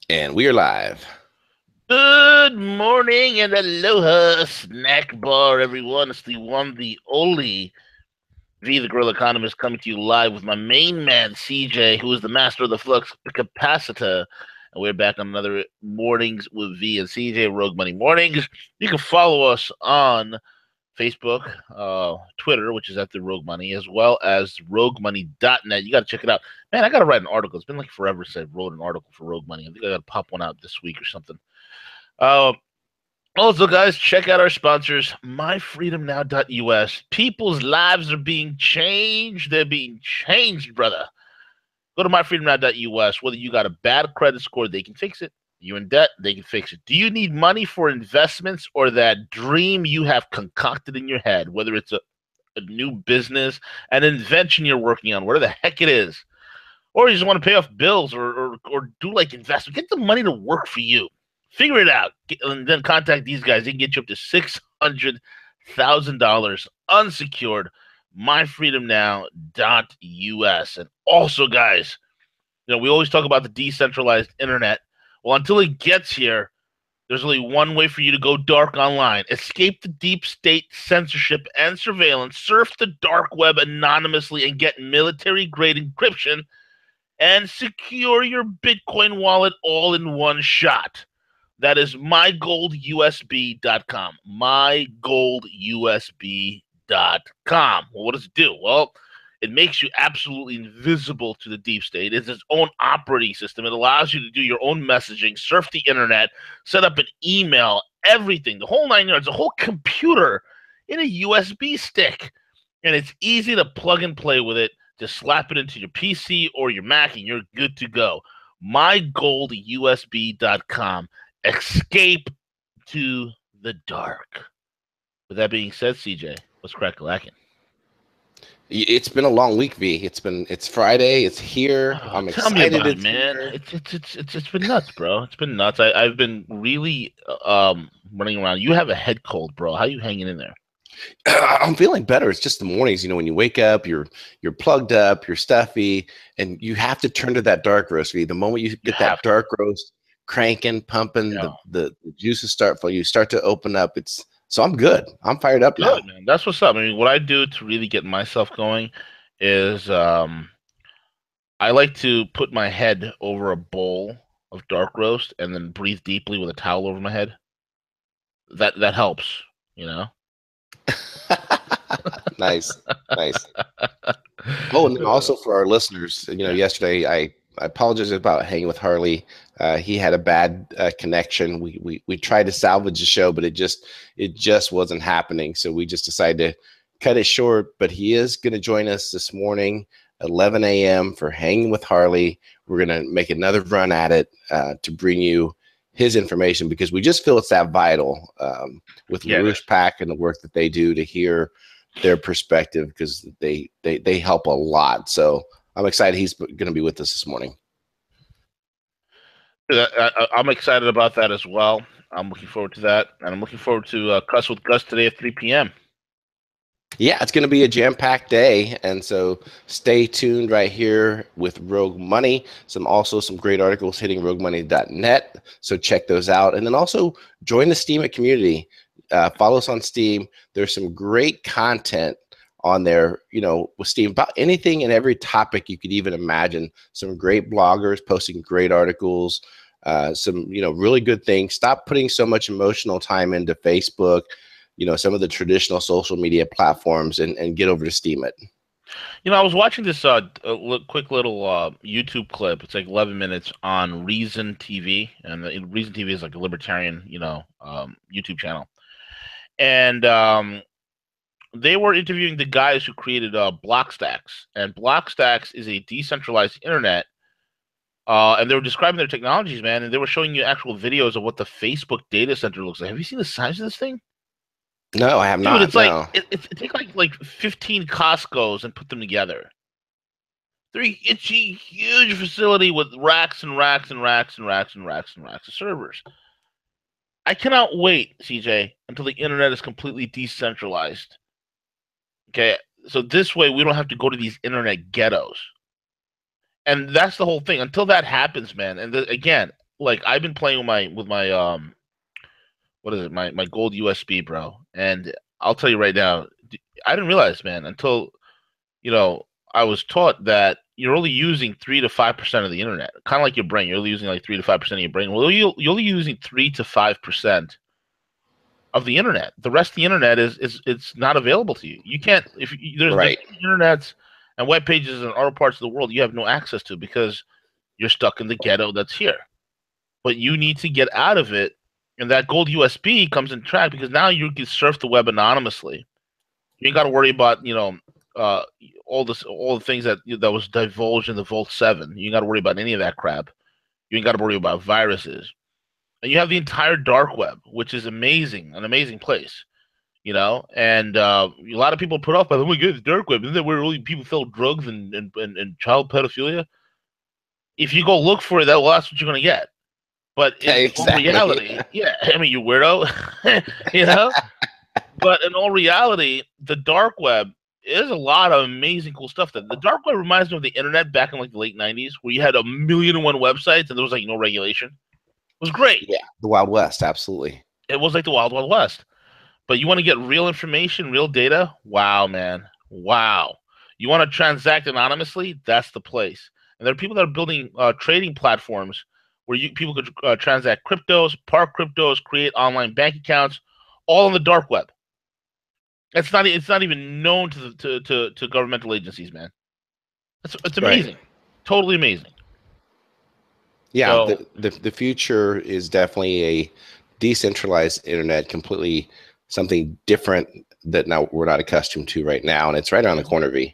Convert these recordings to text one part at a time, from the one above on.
And we are live. Good morning and aloha, snack bar, everyone. It's the one, the only V, the Grill Economist, coming to you live with my main man, CJ, who is the master of the flux capacitor. And we're back on another Mornings with V and CJ, Rogue Money Mornings. You can follow us on Facebook, Twitter, which is at the Rogue Money, as well as roguemoney.net. You got to check it out. Man, I got to write an article. It's been like forever since I wrote an article for Rogue Money. I think I got to pop one out this week or something. Uh, Also, guys, check out our sponsors, myfreedomnow.us. People's lives are being changed. They're being changed, brother. Go to myfreedomnow.us. Whether you got a bad credit score, they can fix it. You're in debt, they can fix it. Do you need money for investments or that dream you have concocted in your head, whether it's a new business, an invention you're working on, whatever the heck it is, or you just want to pay off bills or do like investment? Get the money to work for you. Figure it out, and then contact these guys. They can get you up to $600,000 unsecured. MyFreedomNow.us. And also, guys, we always talk about the decentralized internet. Well, until it gets here, there's only one way for you to go dark online. Escape the deep state censorship and surveillance. Surf the dark web anonymously and get military grade encryption and secure your Bitcoin wallet all in one shot. That is mygoldusb.com. Mygoldusb.com. Well, what does it do? Well, it makes you absolutely invisible to the deep state. It's its own operating system. It allows you to do your own messaging, surf the internet, set up an email, everything, the whole 9 yards, the whole computer in a USB stick. And it's easy to plug and play with it. Just slap it into your PC or your Mac and you're good to go. mygoldusb.com. Escape to the dark. With that being said, CJ, what's crack lacking? It's been a long week, V. It's Friday. It's here. Oh, I'm tell me excited about it, it's man. here. It's been nuts, bro. It's been nuts. I've been really running around. You have a head cold, bro. How you hanging in there? I'm feeling better. It's just the mornings, when you wake up, you're plugged up, you're stuffy, and you have to turn to that dark roast, V. The moment you You get have that dark roast cranking, pumping, to. the juices start flowing, you start to open up. So I'm good. I'm fired up now. Good, man. That's what's up. I mean, what I do to really get myself going is I like to put my head over a bowl of dark roast and then breathe deeply with a towel over my head. That helps, you know. Nice, nice. Oh, and then also for our listeners, Yeah. yesterday I apologize about hanging with Harley. He had a bad connection. We tried to salvage the show, but it just wasn't happening. So we just decided to cut it short. But he is going to join us this morning, 11 a.m. for hanging with Harley. We're going to make another run at it to bring you his information because we just feel it's that vital with Yeah, it LaRouche is. Pack and the work that they do to hear their perspective because they help a lot. So I'm excited he's going to be with us this morning. I'm excited about that as well. I'm looking forward to that, and I'm looking forward to Cuss with Gus today at 3 p.m. Yeah, it's going to be a jam-packed day, and so stay tuned right here with Rogue Money. Some great articles hitting roguemoney.net, so check those out, and then also join the Steam community. Follow us on Steam. There's some great content on there, with Steam about anything and every topic you could even imagine. Some great bloggers posting great articles. Some really good things. Stop putting so much emotional time into Facebook, some of the traditional social media platforms, and get over to Steam it. I was watching this quick little YouTube clip. It's like 11 minutes on Reason TV, and Reason TV is like a libertarian, YouTube channel. And they were interviewing the guys who created Blockstacks, and Blockstacks is a decentralized internet. And they were describing their technologies, man, and they were showing you actual videos of what the Facebook data center looks like. Have you seen the size of this thing? No, I have Dude, not. it's like No. it take like 15 Costco's and put them together. It's a huge facility with racks and racks and racks and racks and racks and racks of servers. I cannot wait, CJ, until the internet is completely decentralized. Okay, so this way we don't have to go to these internet ghettos, and that's the whole thing. Until that happens, man. And again, like I've been playing with my what is it, my gold USB, bro. And I'll tell you right now, I didn't realize, man, until you know I was taught that you're only using 3 to 5% of the internet, kind of like your brain. You're only using like 3 to 5% of your brain. Well, you're only using 3 to 5% of the internet. The rest of the internet is it's not available to you. You can't if you, there's Right. internets and web pages in other parts of the world you have no access to because you're stuck in the ghetto that's here. But you need to get out of it, and that gold USB comes in track because now you can surf the web anonymously. You ain't got to worry about uh, all the things that was divulged in the Vault 7. You ain't got to worry about any of that crap. You ain't got to worry about viruses. And you have the entire dark web, which is amazing, an amazing place, And a lot of people put off by the way, good the dark web. Isn't that where only people sell drugs and child pedophilia? If you go look for it, that's what you're gonna get. But in all Exactly. reality, yeah, I mean, you weirdo, you know. But in all reality, the dark web is a lot of amazing, cool stuff. That the dark web reminds me of the internet back in like the late '90s, where you had 1,000,001 websites and there was like no regulation. It was great. Yeah, the Wild West, absolutely. It was like the Wild Wild West. But you want to get real information, real data? Wow, man. Wow. You want to transact anonymously? That's the place. And there are people that are building trading platforms where people could transact cryptos, park cryptos, create online bank accounts, all on the dark web. It's not even known to governmental agencies, man. It's Right. amazing. Totally amazing. Yeah, So the future is definitely a decentralized internet, completely something different that now we're not accustomed to right now, and it's right around the corner, V.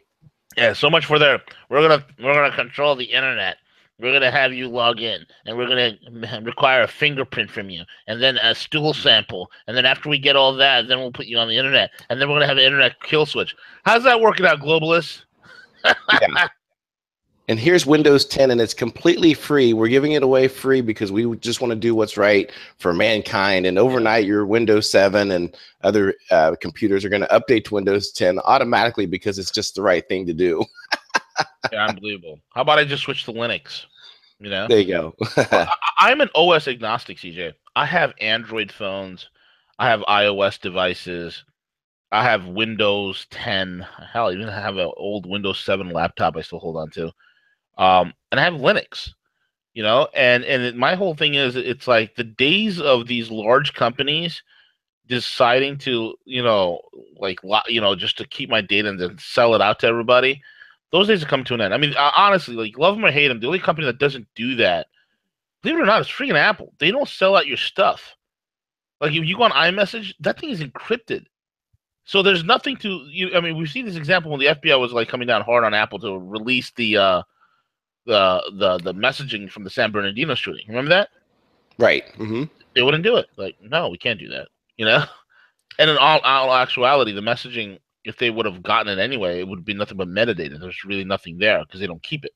yeah, so much for their. We're gonna control the internet. We're gonna have you log in, and we're gonna require a fingerprint from you, and then a stool sample, and then after we get all that, then we'll put you on the internet, and then we're gonna have an internet kill switch. How's that working out, globalists? Yeah. And here's Windows 10, and it's completely free. We're giving it away free because we just want to do what's right for mankind. And overnight, your Windows 7 and other computers are going to update to Windows 10 automatically because it's just the right thing to do. Yeah, unbelievable. How about I just switch to Linux? You know, There you go. well, I'm an OS agnostic, CJ. I have Android phones, I have iOS devices, I have Windows 10. Hell, I even have an old Windows 7 laptop I still hold on to. And I have Linux, my whole thing is it's like the days of these large companies deciding to, just to keep my data and then sell it out to everybody. Those days have come to an end. I mean, honestly, like love them or hate them, the only company that doesn't do that, believe it or not, is freaking Apple. They don't sell out your stuff. Like if you go on iMessage, that thing is encrypted. So there's nothing to you. I mean, we've seen this example when the FBI was like coming down hard on Apple to release the messaging from the San Bernardino shooting. Remember that? Right. Mm-hmm. They wouldn't do it. Like, no, we can't do that. You know. And in all actuality, the messaging, if they would have gotten it anyway, it would be nothing but metadata. There's really nothing there because they don't keep it.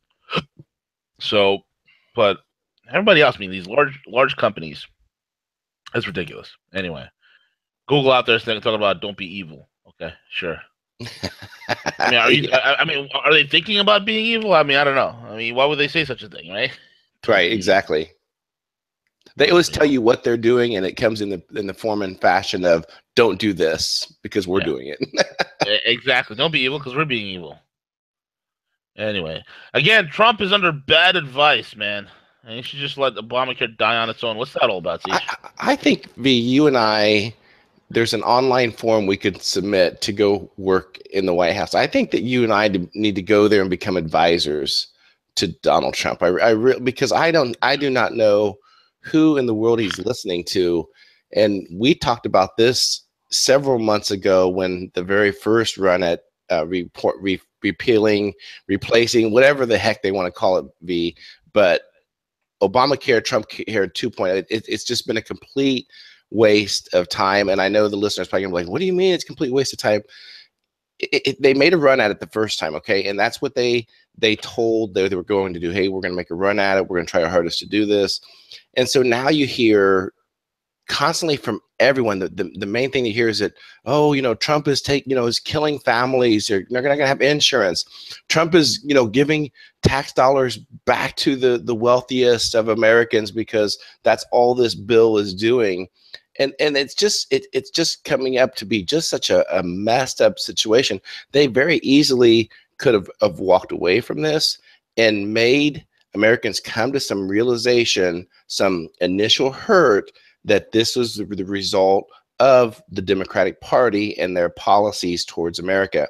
So, but everybody else, I mean, these large companies, that's ridiculous. Anyway, Google out there talking about don't be evil. Okay, sure. I mean, Yeah. I mean, are they thinking about being evil? I mean, I don't know. I mean, why would they say such a thing, right? Don't Right. be evil. Exactly. They always tell you what they're doing, and it comes in the form and fashion of "Don't do this" because we're Yeah, doing it. exactly. Don't be evil because we're being evil. Anyway, again, Trump is under bad advice, man. And you should just let Obamacare die on its own. What's that all about, I, Siege? I think V, you and I, there's an online form we could submit to go work in the White House. I think that you and I need to go there and become advisors to Donald Trump. Because I do not know who in the world he's listening to, and we talked about this several months ago when the very first run at repealing, replacing, whatever the heck they want to call it, V, but Obamacare, Trumpcare 2.0, it's just been a complete waste of time. And I know the listeners probably gonna be like, what do you mean it's a complete waste of time? They made a run at it the first time, okay? And that's what they told they were going to do. Hey, we're going to make a run at it. We're going to try our hardest to do this. And so now you hear constantly from everyone. The main thing you hear is that, oh, Trump is is killing families. They're not going to have insurance. Trump is, giving tax dollars back to the wealthiest of Americans because that's all this bill is doing. And it's just coming up to be just such a messed up situation. They very easily could have walked away from this and made Americans come to some realization, some initial hurt that this was the result of the Democratic Party and their policies towards America.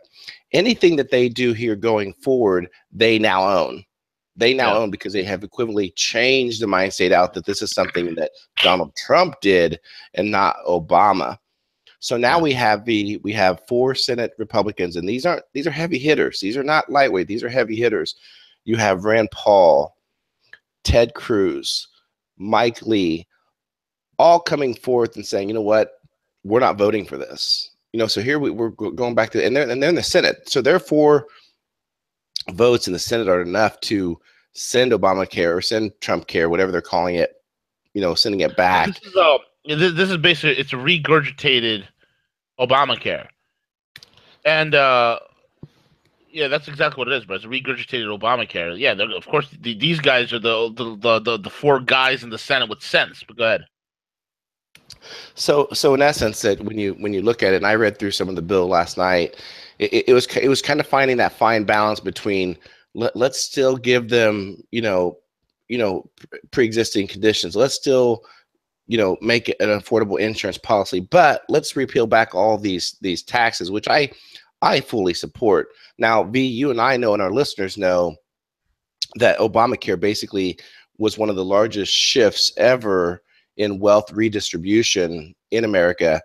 Anything that they do here going forward, they now own. They now own because they have equivalently changed the mindset out that this is something that Donald Trump did and not Obama. So now we have 4 Senate Republicans, and these are heavy hitters. These are not lightweight. These are heavy hitters. You have Rand Paul, Ted Cruz, Mike Lee, all coming forth and saying, you know what, we're not voting for this. So here we're going back to, and they're in the Senate. So their 4 votes in the Senate are enough to send Obamacare or send Trumpcare, whatever they're calling it, sending it back. This is basically, it's a regurgitated Obamacare. And yeah, that's exactly what it is, bro. It's a regurgitated Obamacare. Yeah, of course, these guys are the 4 guys in the Senate with sense. But go ahead. So in essence, that when you look at it, and I read through some of the bill last night, it was kind of finding that fine balance between let's still give them pre-existing conditions. Let's still make it an affordable insurance policy, but let's repeal back all these taxes, which I fully support. Now, V, you and I know, and our listeners know, that Obamacare basically was one of the largest shifts ever in wealth redistribution in America,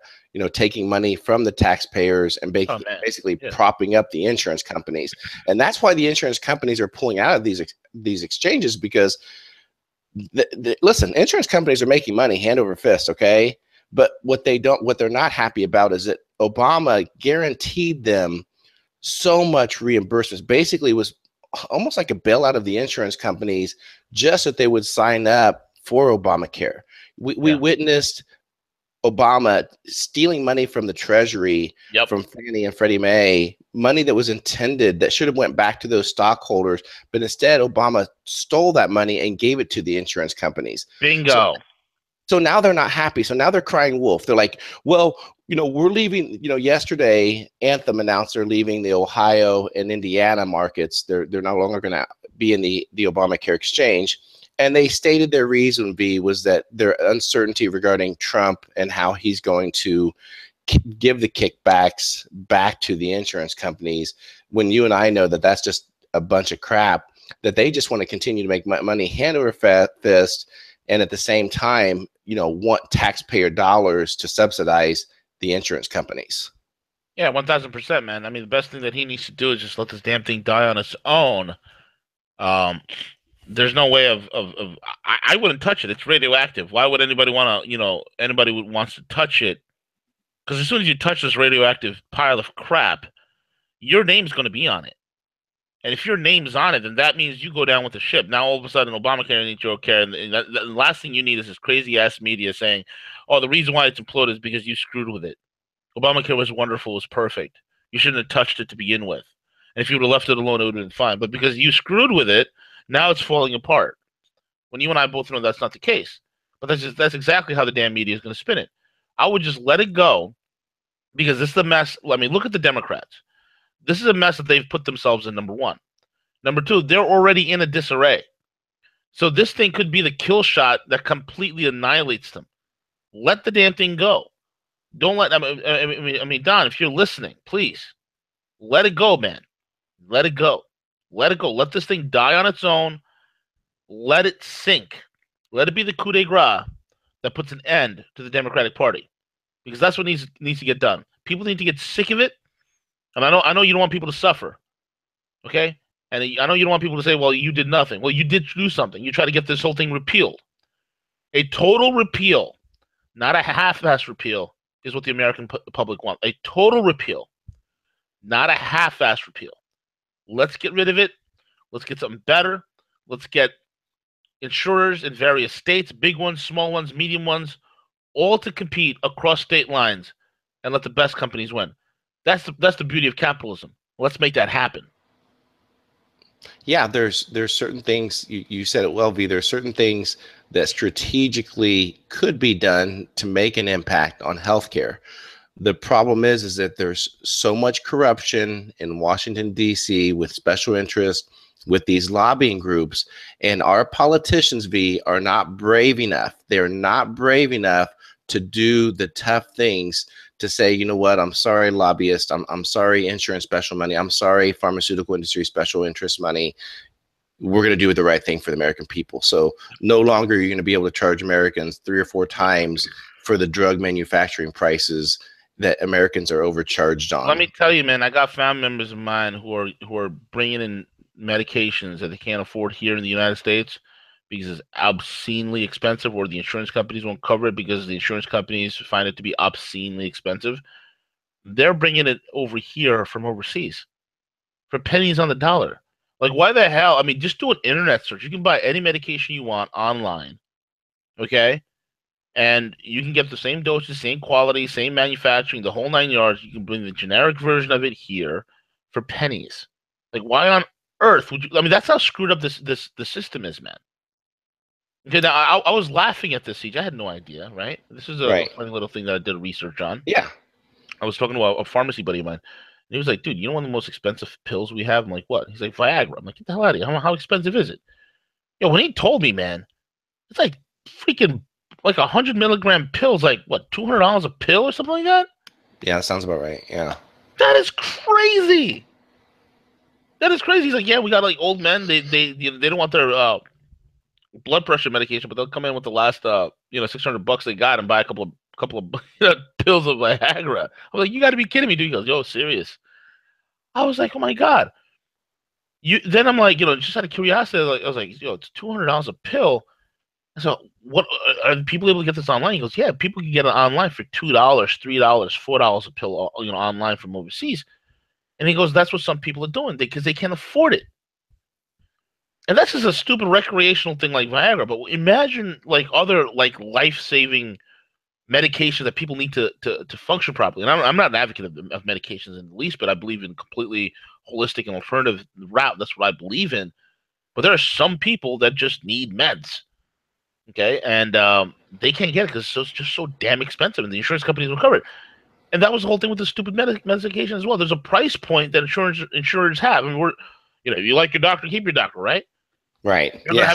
taking money from the taxpayers and basically propping up the insurance companies. And that's why the insurance companies are pulling out of these exchanges, because listen, insurance companies are making money hand over fist, okay? But what they're not happy about is that Obama guaranteed them so much reimbursements. Basically, it was almost like a bailout of the insurance companies just that they would sign up for Obamacare. We witnessed Obama stealing money from the Treasury, from Fannie and Freddie Mae, money that was intended, that should have went back to those stockholders, but instead Obama stole that money and gave it to the insurance companies. Bingo. So now they're not happy. So now they're crying wolf. They're like, well, we're leaving. Yesterday Anthem announced they're leaving the Ohio and Indiana markets. They're no longer going to be in the Obamacare exchange. And they stated their reason was that their uncertainty regarding Trump and how he's going to give the kickbacks back to the insurance companies, when you and I know that that's just a bunch of crap, that they just want to continue to make money hand over fist, and at the same time, want taxpayer dollars to subsidize the insurance companies. Yeah, 1000%, man. I mean, the best thing that he needs to do is just let this damn thing die on its own. There's no way of I wouldn't touch it. It's radioactive. Why would anybody want to, anybody wants to touch it? Because as soon as you touch this radioactive pile of crap, your name's going to be on it. And if your name's on it, then that means you go down with the ship. Now, all of a sudden, Obamacare and Trumpcare, and the last thing you need is this crazy-ass media saying, oh, the reason why it's imploded is because you screwed with it. Obamacare was wonderful, was perfect. You shouldn't have touched it to begin with. And if you would have left it alone, it would have been fine. But because you screwed with it, now it's falling apart. When you and I both know that's not the case. But that's exactly how the damn media is going to spin it. I would just let it go, because this is a mess. I mean, look at the Democrats. This is a mess that they've put themselves in, number one. Number two, they're already in a disarray. So this thing could be the kill shot that completely annihilates them. Let the damn thing go. Don't let, I mean, Don, if you're listening, please, let it go, man. Let it go. Let it go. Let this thing die on its own. Let it sink. Let it be the coup de grace that puts an end to the Democratic Party. Because that's what needs to get done. People need to get sick of it. And I know you don't want people to suffer. Okay? And I know you don't want people to say, well, you did nothing. Well, you did do something. You try to get this whole thing repealed. A total repeal, not a half-ass repeal, is what the American public wants. A total repeal, not a half-ass repeal. Let's get rid of it. Let's get something better. Let's get insurers in various states, big ones, small ones, medium ones, all to compete across state lines and let the best companies win. That's the beauty of capitalism. Let's make that happen. Yeah, there's certain things, you said it well, V. There's certain things that strategically could be done to make an impact on healthcare. The problem is that there's so much corruption in Washington, D.C. with special interests, with these lobbying groups, and our politicians, V, are not brave enough. They're not brave enough to do the tough things, to say, you know what, I'm sorry, lobbyist. I'm sorry, insurance special money. I'm sorry, pharmaceutical industry special interest money. We're going to do the right thing for the American people. So no longer are you going to be able to charge Americans 3 or 4 times for the drug manufacturing prices that Americans are overcharged on. Let me tell you, man, I got family members of mine who are bringing in medications that they can't afford here in the United States because it's obscenely expensive, or the insurance companies won't cover it because the insurance companies find it to be obscenely expensive. They're bringing it over here from overseas for pennies on the dollar. Like, why the hell? I mean, just do an internet search. You can buy any medication you want online, okay? And you can get the same dosage, same quality, same manufacturing, the whole 9 yards. You can bring the generic version of it here for pennies. Like, why on earth would you? I mean, that's how screwed up the system is, man. Okay, now I was laughing at this, Siege. I had no idea, right? This is a funny little thing that I did research on. Yeah. I was talking to a pharmacy buddy of mine. And he was like, dude, you know one of the most expensive pills we have? I'm like, what? He's like, Viagra. I'm like, get the hell out of here. How expensive is it? Yo, when he told me, man, it's like freaking like 100 milligram pills, like what, $200 a pill or something like that? Yeah, that sounds about right. Yeah. That is crazy. That is crazy. He's like, yeah, we got like old men. They don't want their blood pressure medication, but they'll come in with the last $600 they got and buy a couple of pills of Viagra. I'm like, you got to be kidding me, dude. He goes, yo, serious. I was like, oh my god. Then I'm like, just out of curiosity, I was like, yo, it's $200 a pill. So what are people able to get this online? He goes, yeah, people can get it online for $2, $3, $4 a pill, online from overseas. And he goes, that's what some people are doing because they can't afford it. And that's just a stupid recreational thing like Viagra. But imagine like other like life-saving medication that people need to function properly. And I'm not an advocate of medications in the least, but I believe in completely holistic and alternative route. That's what I believe in. But there are some people that just need meds. Okay, and they can't get it because it's just so damn expensive, and the insurance companies will cover it. And that was the whole thing with the stupid medication as well. There's a price point that insurers have, and if you like your doctor, keep your doctor, right? Right. Yeah.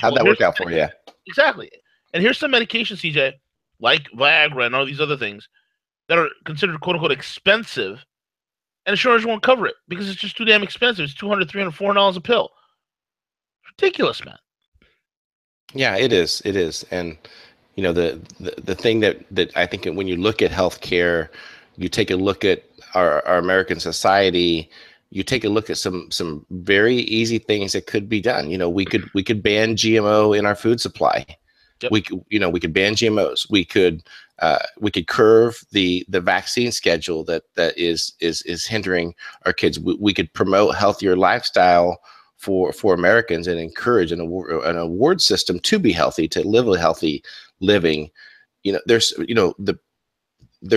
How'd that work out for you? Exactly. And here's some medication, CJ, like Viagra and all these other things that are considered "quote unquote" expensive, and insurers won't cover it because it's just too damn expensive. It's $200, $300, $400 a pill. It's ridiculous, man. Yeah, it is. It is. And the thing that I think when you look at healthcare, you take a look at our American society, you take a look at some very easy things that could be done. We could ban GMO in our food supply. Yep. We could ban GMOs. We could curve the vaccine schedule that is hindering our kids. We could promote healthier lifestyle for Americans and encourage an award system to be healthy, to live a healthy living. There's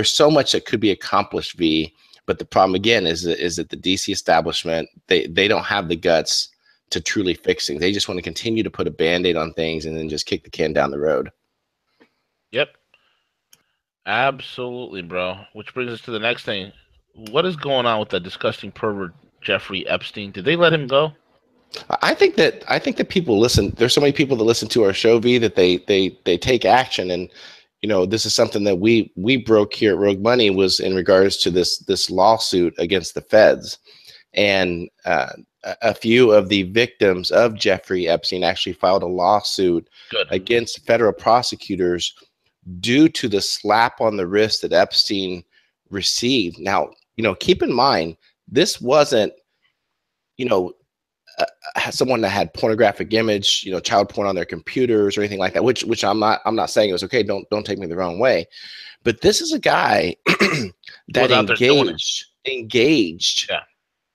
so much that could be accomplished, V. But the problem again is that the DC establishment, they don't have the guts to truly fix things. They just want to continue to put a Band-Aid on things and then just kick the can down the road. Yep. Absolutely, bro. Which brings us to the next thing. What is going on with that disgusting pervert Jeffrey Epstein? Did they let him go? I think that people listen. There's so many people that listen to our show, V, that they take action. And this is something that we broke here at Rogue Money, was in regards to this lawsuit against the feds. And a few of the victims of Jeffrey Epstein actually filed a lawsuit against federal prosecutors due to the slap on the wrist that Epstein received. Now, keep in mind, this wasn't, someone that had pornographic image, child porn on their computers or anything like that, which I'm not saying it was okay. Don't take me the wrong way. But this is a guy that engaged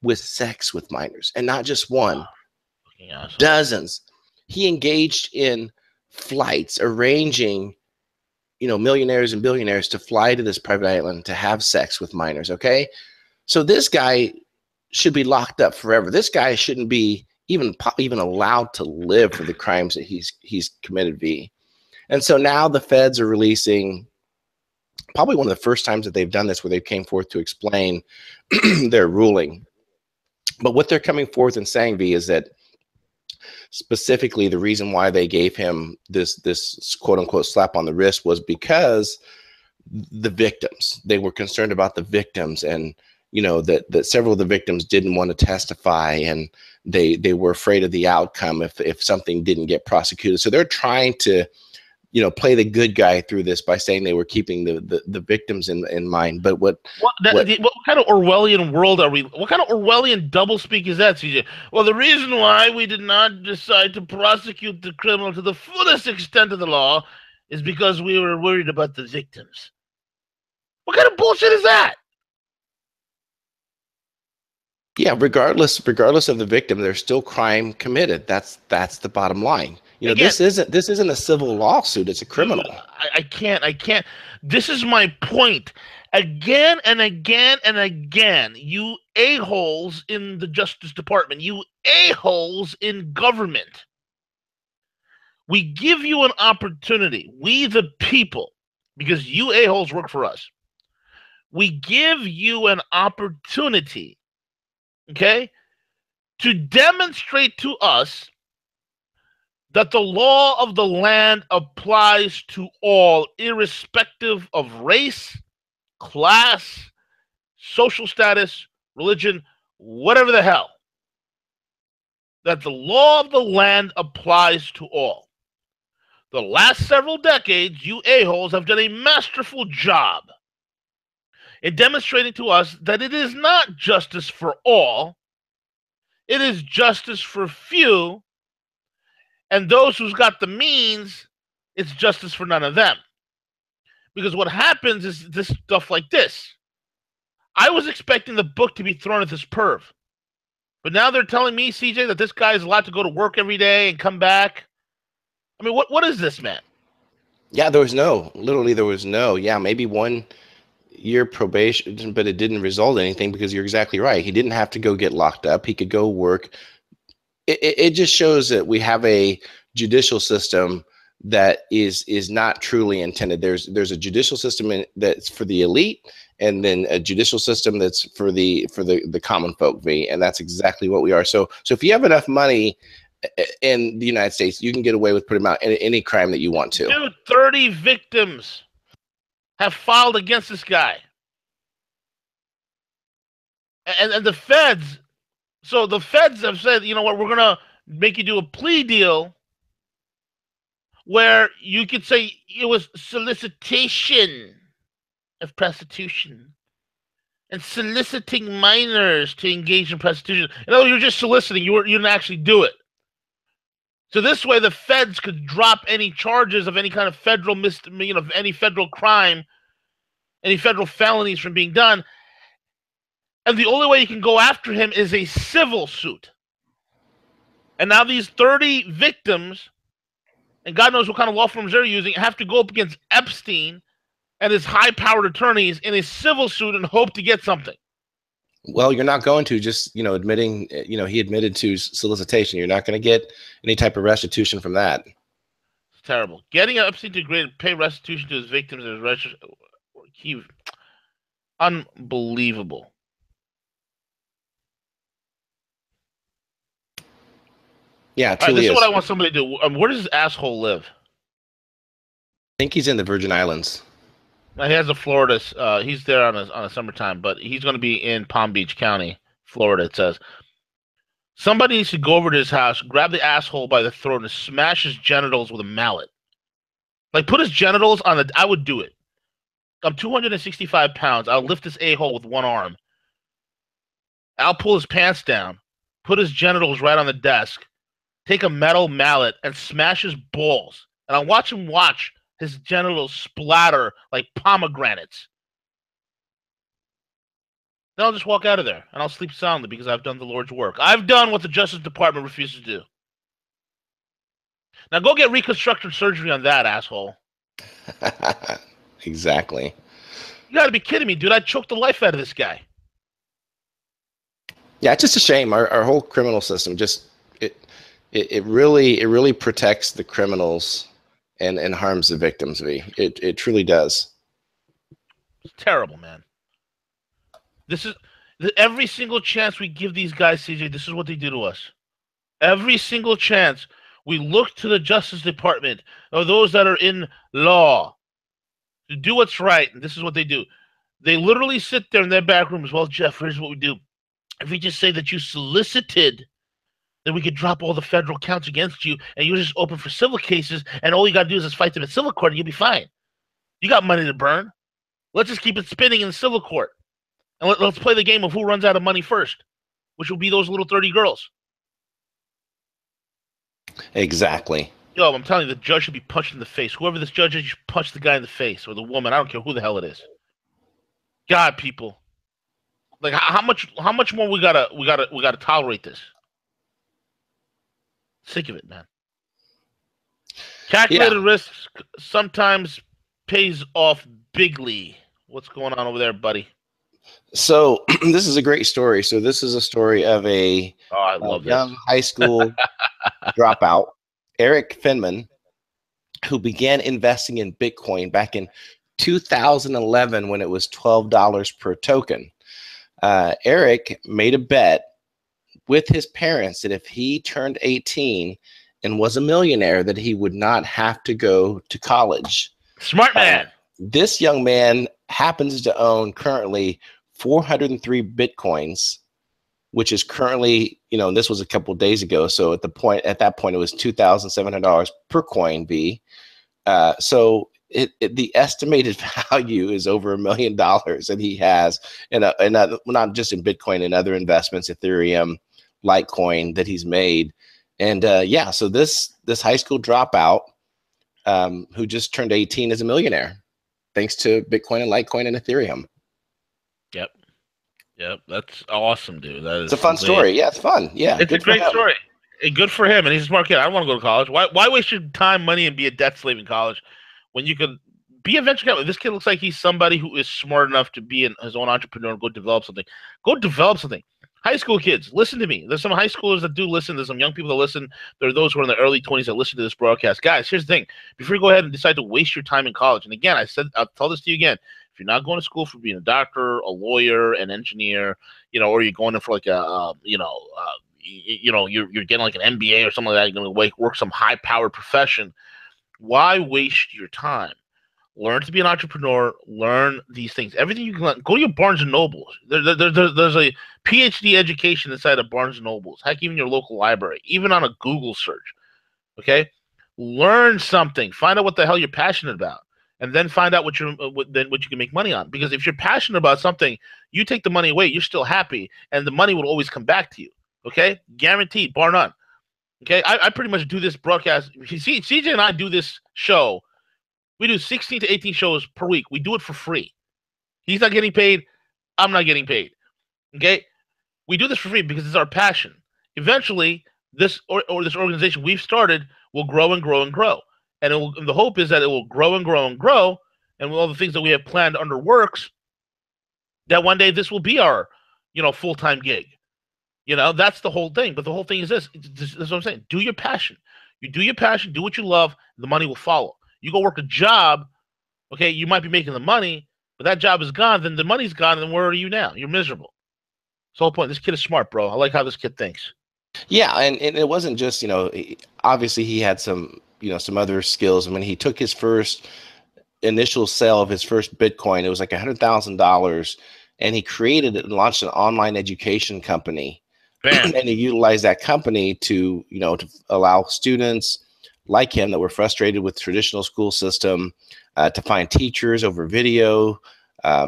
with sex with minors, and not just one, dozens. He engaged in flights, arranging millionaires and billionaires to fly to this private island to have sex with minors. Okay. So this guy should be locked up forever. This guy shouldn't be even allowed to live for the crimes that he's committed. And so now the feds are releasing probably one of the first times that they've done this, where they came forth to explain their ruling. But what they're coming forth and saying, V, is that specifically the reason why they gave him this quote unquote slap on the wrist was because the victims, they were concerned about the victims, and that several of the victims didn't want to testify, and they were afraid of the outcome if something didn't get prosecuted. So they're trying to play the good guy through this by saying they were keeping the victims in mind. But what kind of Orwellian world are we? What kind of Orwellian doublespeak is that, CJ? Well, the reason why we did not decide to prosecute the criminal to the fullest extent of the law is because we were worried about the victims. What kind of bullshit is that? Yeah, regardless of the victim, there's still crime committed. That's the bottom line. Again, this isn't a civil lawsuit. It's a criminal. I can't. This is my point. Again and again and again, you a-holes in the Justice Department, you a-holes in government. We give you an opportunity, we the people, because you a-holes work for us. We give you an opportunity, okay, to demonstrate to us that the law of the land applies to all, irrespective of race, class, social status, religion, whatever the hell. That the law of the land applies to all. The last several decades, you a-holes have done a masterful job in demonstrating to us that it is not justice for all, it is justice for few, and those who's got the means, it's justice for none of them. Because what happens is this stuff like this. I was expecting the book to be thrown at this perv. But now they're telling me, CJ, that this guy is allowed to go to work every day and come back. I mean, what is this, man? Yeah, there was no. Yeah, maybe 1 year probation, but it didn't result in anything, because you're exactly right. He didn't have to go get locked up. He could go work. It just shows that we have a judicial system that is not truly intended. There's a judicial system that's for the elite, and then a judicial system that's for the common folk, V, and that's exactly what we are. So if you have enough money in the United States, you can get away with putting out any crime that you want to. Dude, 30 victims have filed against this guy, and the feds. So the feds have said, you know what, we're going to make you do a plea deal where you could say it was solicitation of prostitution and soliciting minors to engage in prostitution. In other words, you're just soliciting. You didn't actually do it. So this way, the feds could drop any charges of any kind of federal any federal crime, any federal felonies from being done. And the only way you can go after him is a civil suit. And now these 30 victims, and God knows what kind of law firms they're using, have to go up against Epstein and his high-powered attorneys in a civil suit and hope to get something. Well, you're not going to, just admitting, he admitted to solicitation. You're not going to get any type of restitution from that. It's terrible. Getting Epstein to agree to pay restitution to his victims is unbelievable. Yeah, truly. This is what I want somebody to do. Where does this asshole live? I think he's in the Virgin Islands. He has a Florida. He's there on a summertime, but he's going to be in Palm Beach County, Florida. It says somebody needs to go over to his house, grab the asshole by the throat, and smash his genitals with a mallet. Like, put his genitals on the. I would do it. I'm 265 pounds. I'll lift this a-hole with one arm. I'll pull his pants down, put his genitals right on the desk, take a metal mallet and smash his balls, and I'll watch his genitals splatter like pomegranates. Then I'll just walk out of there, and I'll sleep soundly because I've done the Lord's work. I've done what the Justice Department refuses to do. Now go get reconstructive surgery on that, asshole. Exactly. You got to be kidding me, dude! I choked the life out of this guy. Yeah, it's just a shame. Our whole criminal system just it it really protects the criminals and harms the victims. It truly does. It's terrible, man. This is every single chance we give these guys, CJ. This is what they do to us. Every single chance we look to the Justice Department or those that are in law to do what's right, and this is what they do. They literally sit there in their back rooms. Well, Jeff, here's what we do. If we just say that you solicited, then we could drop all the federal counts against you, and you're just open for civil cases, and all you got to do is just fight them in civil court, and you'll be fine. You got money to burn. Let's just keep it spinning in the civil court, and let's play the game of who runs out of money first, which will be those little 30 girls. Exactly. Yo, I'm telling you, the judge should be punched in the face. Whoever this judge is, you should punch the guy in the face or the woman. I don't care who the hell it is. God, people, like how much more we gotta tolerate this? Sick of it, man. Calculated risks sometimes pays off bigly. What's going on over there, buddy? So this is a great story. So this is a story of a I love young high school dropout, Eric Finman, who began investing in Bitcoin back in 2011 when it was $12 per token. Eric made a bet with his parents that if he turned 18 and was a millionaire, that he would not have to go to college. Smart man. This young man happens to own currently 403 Bitcoins, which is currently, this was a couple of days ago. So at that point, it was $2,700 per coin B. So the estimated value is over $1 million that he has, and not just in Bitcoin and other investments, Ethereum, Litecoin that he's made. And so this high school dropout who just turned 18 is a millionaire thanks to Bitcoin and Litecoin and Ethereum. Yep, that's awesome, dude. It's a fun story. Yeah, it's fun. Yeah, it's a great story. Good for him, and he's a smart kid. I don't want to go to college. Why waste your time, money, and be a debt slave in college when you could be a venture capitalist? This kid looks like he's somebody who is smart enough to be his own entrepreneur and go develop something. Go develop something. High school kids, listen to me. There's some high schoolers that do listen. There's some young people that listen. There are those who are in their early 20s that listen to this broadcast. Guys, here's the thing. Before you go ahead and decide to waste your time in college, and again, I'll tell this to you again. If you're not going to school for being a doctor, a lawyer, an engineer, or you're going in for like you're getting like an MBA or something like that, you're going to work some high-powered profession. Why waste your time? Learn to be an entrepreneur. Learn these things. Everything you can learn. Go to your Barnes and Nobles. There's a PhD education inside of Barnes and Nobles. Heck, even your local library, even on a Google search. Okay, learn something. Find out what the hell you're passionate about, and then find out what you can make money on. Because if you're passionate about something, you take the money away, you're still happy, and the money will always come back to you. Okay, guaranteed, bar none. Okay, I pretty much do this broadcast. See, CJ and I do this show. We do 16 to 18 shows per week. We do it for free. He's not getting paid. I'm not getting paid. Okay? We do this for free because it's our passion. Eventually, this organization we've started will grow and grow and grow. And the hope is that it will grow and grow and grow. And with all the things that we have planned under works, that one day this will be our, full-time gig. That's the whole thing. But the whole thing is this. This is what I'm saying. Do your passion. You do your passion. Do what you love. The money will follow. You go work a job, okay, you might be making the money, but that job is gone, then the money's gone, and where are you now? You're miserable. That's the whole point. This kid is smart, bro. I like how this kid thinks. Yeah, and it wasn't just, obviously he had some other skills. I mean, he took his first initial sale of his first Bitcoin. It was like $100,000, and he created it and launched an online education company. And he utilized that company to allow students like him that were frustrated with traditional school system to find teachers over video.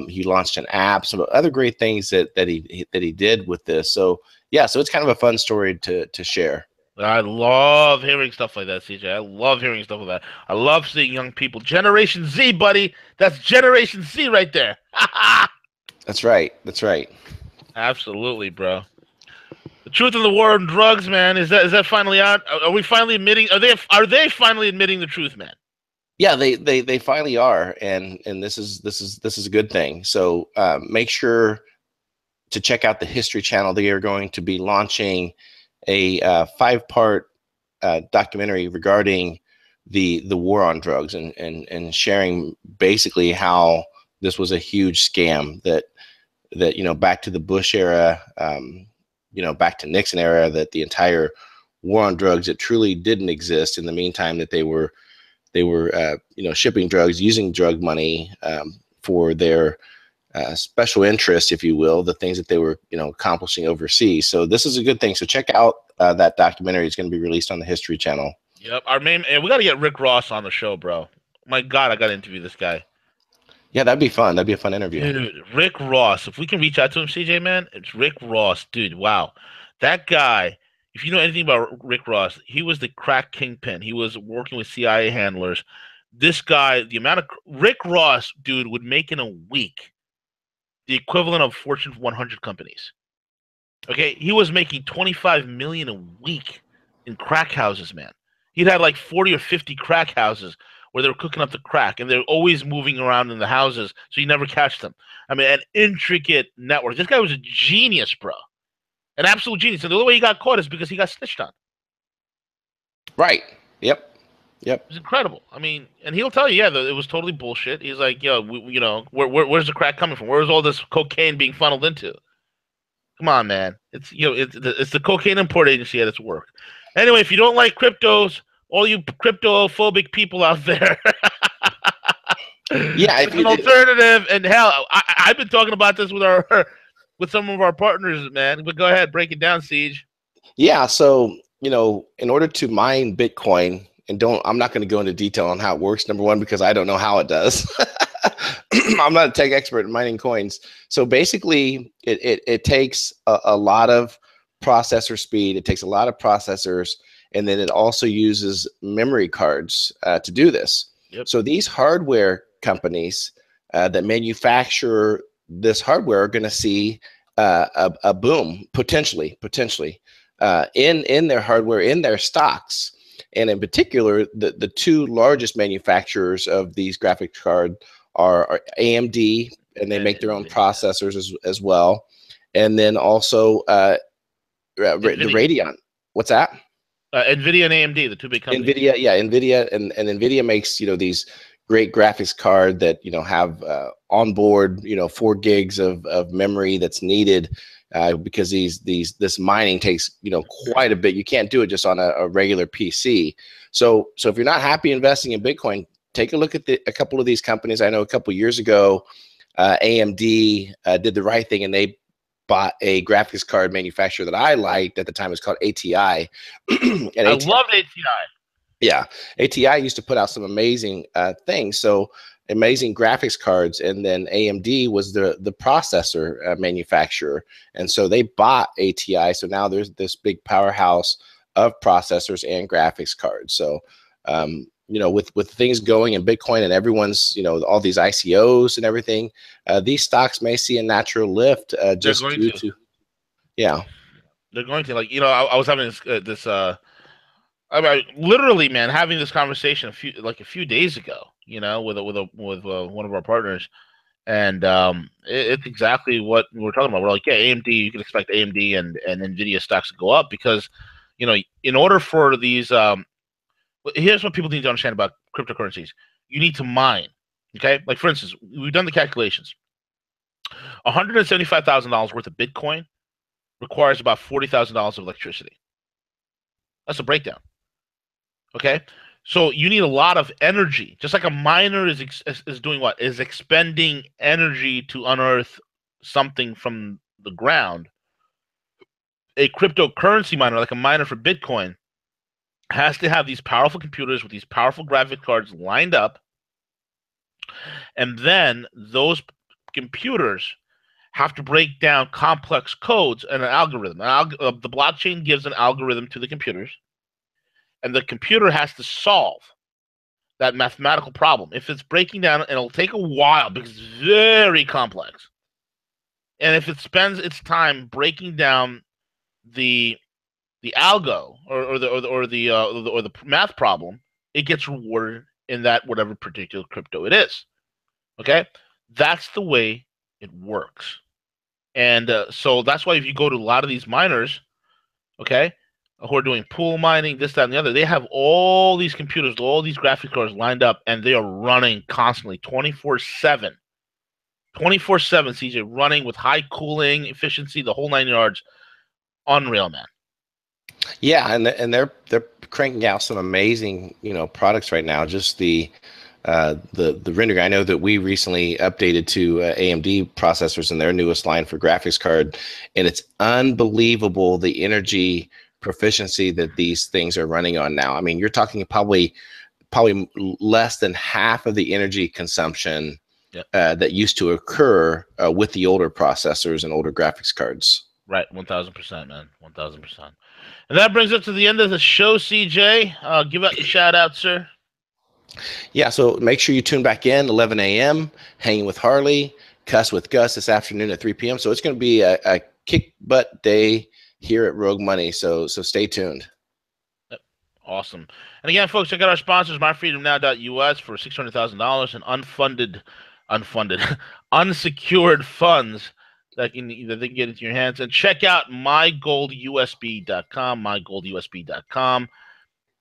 He launched an app, some other great things that he did with this. So so it's kind of a fun story to share. I love hearing stuff like that, CJ. I love hearing stuff like that. I love seeing young people. Generation Z, buddy. That's Generation Z right there. That's right. That's right. Absolutely, bro. The truth of the war on drugs, man, is that finally out? Are we finally admitting? Are they finally admitting the truth, man? Yeah, they finally are, and this is a good thing. So make sure to check out the History Channel. They are going to be launching a 5-part documentary regarding the war on drugs, and sharing basically how this was a huge scam that back to the Bush era, back to Nixon era, that the entire war on drugs, it truly didn't exist. In the meantime, that they were shipping drugs, using drug money for their special interests, if you will, the things that they were accomplishing overseas. So this is a good thing. So check out that documentary. It's going to be released on the History Channel. Yep, and we got to get Rick Ross on the show, bro. My God, I got to interview this guy. Yeah, that'd be fun. That'd be a fun interview. Dude, Rick Ross. If we can reach out to him, CJ, man, it's Rick Ross. Dude, wow. That guy, if you know anything about Rick Ross, he was the crack kingpin. He was working with CIA handlers. This guy, the amount of Rick Ross, dude, would make in a week the equivalent of Fortune 100 companies. Okay, he was making 25 million a week in crack houses, man. He'd had like 40 or 50 crack houses where they were cooking up the crack, and they're always moving around in the houses, so you never catch them. I mean, an intricate network. This guy was a genius, bro, an absolute genius. And the only way he got caught is because he got snitched on. Right. Yep. Yep. It was incredible. I mean, and he'll tell you, yeah, it was totally bullshit. He's like, yo, where's the crack coming from? Where's all this cocaine being funneled into? Come on, man. It's it's the cocaine import agency at its work. Anyway, if you don't like cryptos, all you crypto-phobic people out there, Yeah. it's an alternative. And hell, I've been talking about this with some of our partners, man. But go ahead, break it down, Siege. Yeah. So in order to mine Bitcoin, and I'm not going to go into detail on how it works. Number one, because I don't know how it does. I'm not a tech expert in mining coins. So basically, it takes a lot of processor speed. It takes a lot of processors, and then it also uses memory cards to do this. Yep. So these hardware companies that manufacture this hardware are going to see a boom potentially in their hardware, in their stocks. And in particular, the two largest manufacturers of these graphics cards are AMD, and they make their own processors as well. And then also the Radeon. What's that? NVIDIA and AMD, the two big companies. NVIDIA and NVIDIA makes these great graphics card that have onboard 4 gigs of memory that's needed. Because this mining takes quite a bit. You can't do it just on a regular PC. So if you're not happy investing in Bitcoin, take a look at a couple of these companies. I know a couple of years ago, AMD did the right thing, and they bought a graphics card manufacturer that I liked at the time. It was called ATI. And I loved ATI. Yeah, ATI used to put out some amazing things. So amazing graphics cards, and then AMD was the processor manufacturer, and so they bought ATI. So now there's this big powerhouse of processors and graphics cards. So with things going in Bitcoin, and everyone's all these ICOs and everything, these stocks may see a natural lift just due to yeah. They're going to, like, I was having this I mean, literally, man, having this conversation a few days ago, with one of our partners, and it's exactly what we're talking about. We're like, yeah, AMD, you can expect AMD and NVIDIA stocks to go up because, in order for these, here's what people need to understand about cryptocurrencies: you need to mine. Okay, like for instance, we've done the calculations. $175,000 worth of Bitcoin requires about $40,000 of electricity. That's a breakdown. Okay, so you need a lot of energy, just like a miner is doing what? Is expending energy to unearth something from the ground. A cryptocurrency miner, like a miner for Bitcoin, has to have these powerful computers with these powerful graphic cards lined up, and then those computers have to break down complex codes and an algorithm. The blockchain gives an algorithm to the computers, and the computer has to solve that mathematical problem. If it's breaking down, it'll take a while because it's very complex. And if it spends its time breaking down the algo or the math problem, it gets rewarded in that whatever particular crypto it is. Okay, that's the way it works. And so that's why if you go to a lot of these miners, okay, who are doing pool mining, this, that, and the other, they have all these computers, all these graphics cards lined up, and they are running constantly 24/7. 24/7, CJ, running with high cooling efficiency, the whole 9 yards. Unreal, man. Yeah, and they're cranking out some amazing products right now. Just the rendering. I know that we recently updated to AMD processors in their newest line for graphics card, and it's unbelievable the energy proficiency that these things are running on now. I mean, you're talking probably less than half of the energy consumption that used to occur with the older processors and older graphics cards. Right, 1,000%, man, 1,000%. And that brings us to the end of the show, CJ. Give out your shout out, sir. Yeah, so make sure you tune back in 11 a.m. Hanging with Harley, Cuss with Gus this afternoon at 3 p.m. So it's going to be a kick butt day here at Rogue Money. So stay tuned. Yep. Awesome. And again, folks, check out our sponsors, myfreedomnow.us, for $600,000 in unsecured funds that they can get into your hands. And check out mygoldusb.com, mygoldusb.com.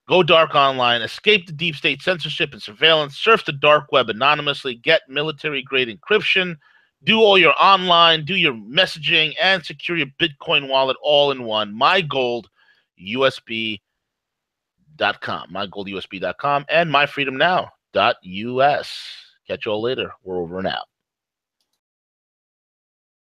Go dark online, escape the deep state censorship and surveillance, surf the dark web anonymously, get military-grade encryption, do all your online, do your messaging, and secure your Bitcoin wallet all in one. mygoldusb.com, mygoldusb.com, and myfreedomnow.us. Catch you all later. We're over and out.